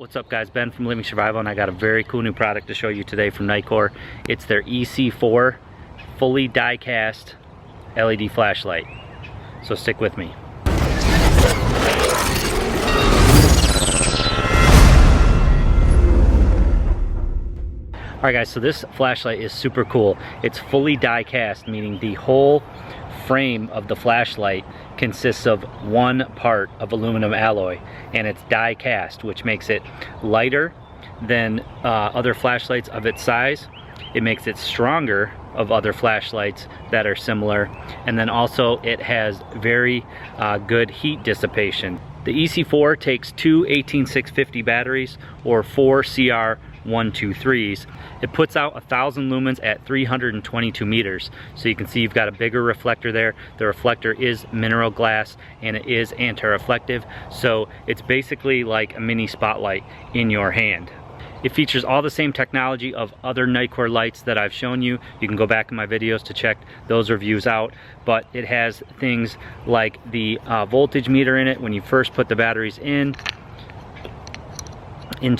What's up guys, Ben from Living Survival, and I got a very cool new product to show you today from Nitecore. It's their EC4 fully die-cast LED flashlight. So stick with me. Alright guys, so this flashlight is super cool. It's fully die-cast, meaning the whole frame of the flashlight consists of one part of aluminum alloy, and it's die cast, which makes it lighter than other flashlights of its size. It makes it stronger of other flashlights that are similar, and then also it has very good heat dissipation. The EC4 takes two 18650 batteries or four CR123s. It puts out 1,000 lumens at 322 meters. So you can see you've got a bigger reflector there. The reflector is mineral glass and it is anti-reflective. So it's basically like a mini spotlight in your hand. It features all the same technology of other Nitecore lights that I've shown you. You can go back in my videos to check those reviews out, but it has things like the voltage meter in it. When you first put the batteries into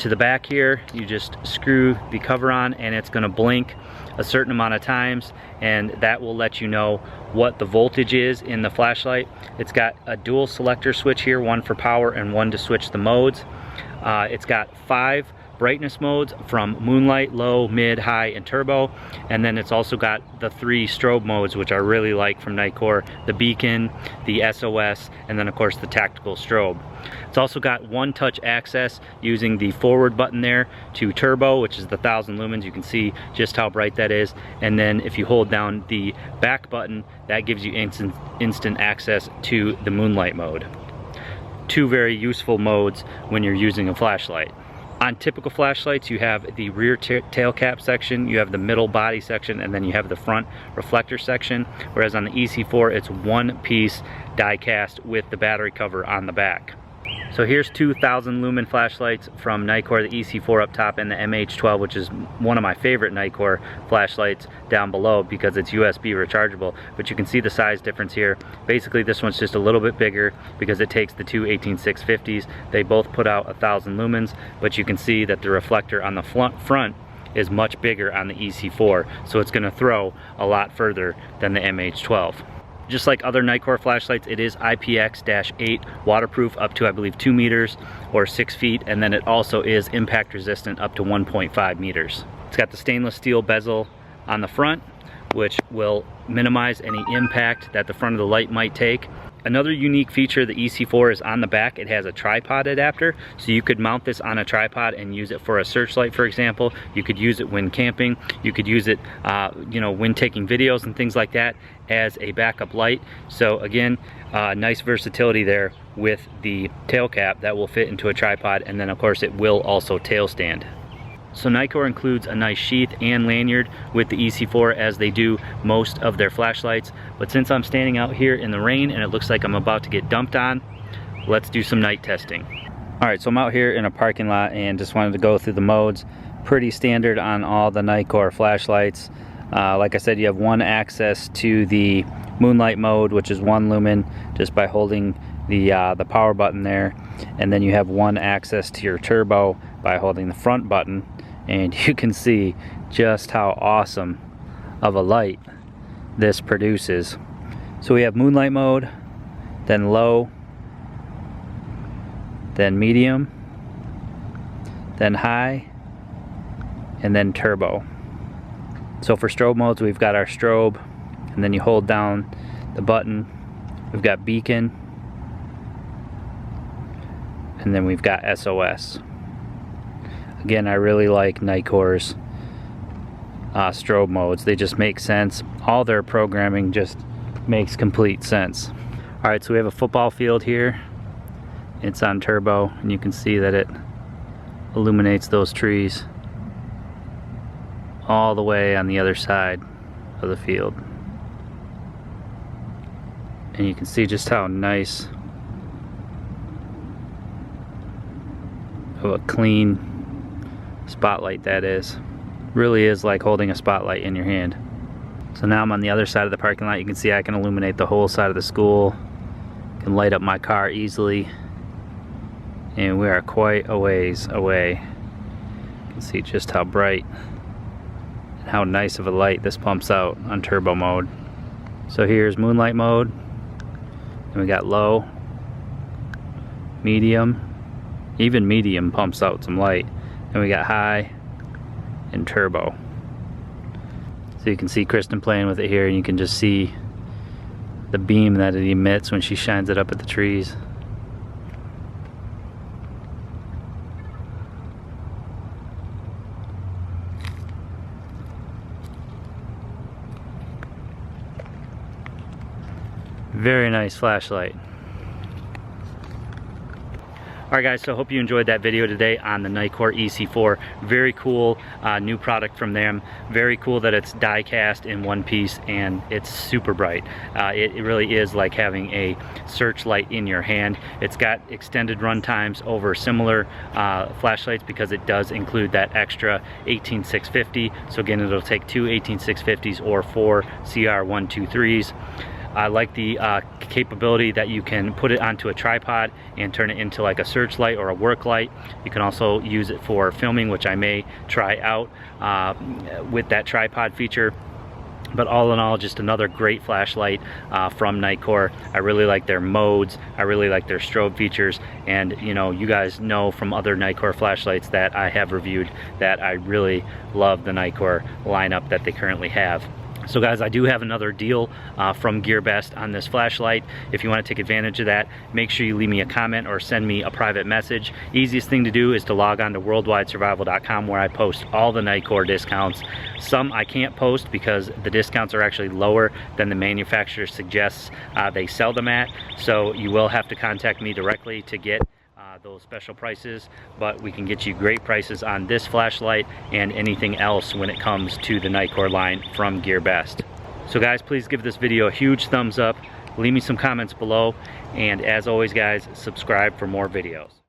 the back here, you just screw the cover on and it's going to blink a certain amount of times, and that will let you know what the voltage is in the flashlight. It's got a dual selector switch here, one for power and one to switch the modes. It's got 5 brightness modes from moonlight, low, mid, high, and turbo, and then it's also got the 3 strobe modes, which I really like from Nitecore: the beacon, the SOS, and then of course the tactical strobe. It's also got one touch access using the forward button there to turbo, which is the 1,000 lumens. You can see just how bright that is, and then if you hold down the back button, that gives you instant access to the moonlight mode. 2 very useful modes when you're using a flashlight. On typical flashlights, you have the rear tail cap section, you have the middle body section, and then you have the front reflector section, whereas on the EC4 it's one piece die cast with the battery cover on the back. So here's 2,000 lumen flashlights from Nitecore, the EC4 up top and the MH12, which is one of my favorite Nitecore flashlights, down below because it's USB rechargeable. But you can see the size difference here. Basically this one's just a little bit bigger because it takes the two 18650s. They both put out 1,000 lumens, but you can see that the reflector on the front is much bigger on the EC4, so it's going to throw a lot further than the MH12. Just like other Nitecore flashlights, it is IPX-8 waterproof up to, I believe, 2 meters or 6 feet, and then it also is impact resistant up to 1.5 meters. It's got the stainless steel bezel on the front, which will minimize any impact that the front of the light might take. Another unique feature of the EC4 is on the back it has a tripod adapter, so you could mount this on a tripod and use it for a searchlight, for example. You could use it when camping, you could use it when taking videos and things like that as a backup light. So again, nice versatility there with the tail cap that will fit into a tripod, and then of course it will also tail stand. So Nitecore includes a nice sheath and lanyard with the EC4, as they do most of their flashlights. But since I'm standing out here in the rain and it looks like I'm about to get dumped on, let's do some night testing. Alright, so I'm out here in a parking lot and just wanted to go through the modes. Pretty standard on all the Nitecore flashlights. Like I said, you have one access to the moonlight mode, which is 1 lumen, just by holding the power button there. And then you have one access to your turbo by holding the front button. And you can see just how awesome of a light this produces. So we have moonlight mode, then low, then medium, then high, and then turbo. So for strobe modes, we've got our strobe, and then you hold down the button. We've got beacon, and then we've got SOS. Again, I really like Nitecore's strobe modes. They just make sense. All their programming just makes complete sense. Alright, so we have a football field here. It's on turbo, and you can see that it illuminates those trees all the way on the other side of the field. And you can see just how nice of a clean spotlight that is. Really is like holding a spotlight in your hand. So now I'm on the other side of the parking lot. You can see I can illuminate the whole side of the school. Can light up my car easily. and we are quite a ways away. You can see just how bright and how nice of a light this pumps out on turbo mode. So here's moonlight mode, and we got low, medium, even medium pumps out some light, and we got high and turbo. So you can see Kristen playing with it here, and you can just see the beam that it emits when she shines it up at the trees. Very nice flashlight. Alright guys, so I hope you enjoyed that video today on the Nitecore EC4. Very cool new product from them. Very cool that it's die cast in one piece and it's super bright. It really is like having a searchlight in your hand. It's got extended run times over similar flashlights because it does include that extra 18650. So again, it'll take two 18650s or four CR123s. I like the capability that you can put it onto a tripod and turn it into like a searchlight or a work light. You can also use it for filming, which I may try out with that tripod feature. But all in all, just another great flashlight from Nitecore. I really like their modes. I really like their strobe features. And you know, you guys know from other Nitecore flashlights that I have reviewed that I really love the Nitecore lineup that they currently have. So guys, I do have another deal from GearBest on this flashlight. If you want to take advantage of that, make sure you leave me a comment or send me a private message. Easiest thing to do is to log on to worldwidesurvival.com, where I post all the Nitecore discounts. Some I can't post because the discounts are actually lower than the manufacturer suggests they sell them at. So you will have to contact me directly to get those special prices, but we can get you great prices on this flashlight and anything else when it comes to the Nitecore line from GearBest. So guys, please give this video a huge thumbs up, leave me some comments below, and as always guys, subscribe for more videos.